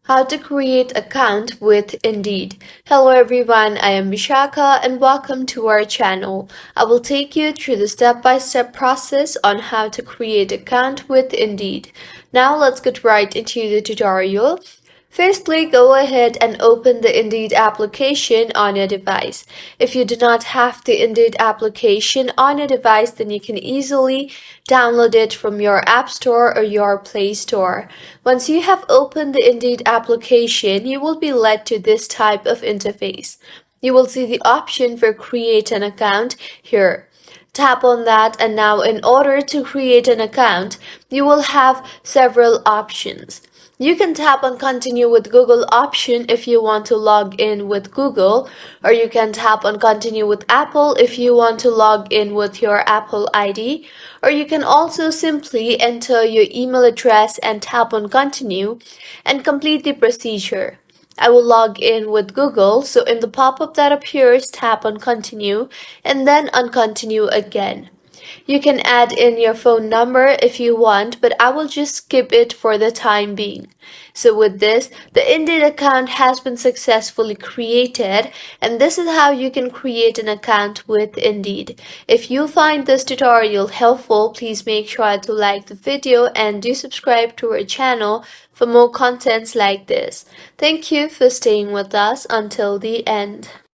How to create account with Indeed. Hello everyone, I am Vishaka and welcome to our channel. I will take you through the step-by-step process on how to create account with Indeed. Now let's get right into the tutorial. Firstly, go ahead and open the Indeed application on your device. If you do not have the Indeed application on your device, then you can easily download it from your App Store or your Play Store. Once you have opened the Indeed application, you will be led to this type of interface. You will see the option for create an account here. Tap on that, and now in order to create an account, you will have several options. You can tap on continue with Google option if you want to log in with Google, or you can tap on continue with Apple if you want to log in with your Apple ID, or you can also simply enter your email address and tap on continue and complete the procedure. I will log in with Google, so in the pop-up that appears, tap on continue and then on continue again. You can add in your phone number if you want, but I will just skip it for the time being. So with this, the Indeed account has been successfully created, and this is how you can create an account with Indeed. If you find this tutorial helpful, please make sure to like the video and do subscribe to our channel for more contents like this. Thank you for staying with us until the end.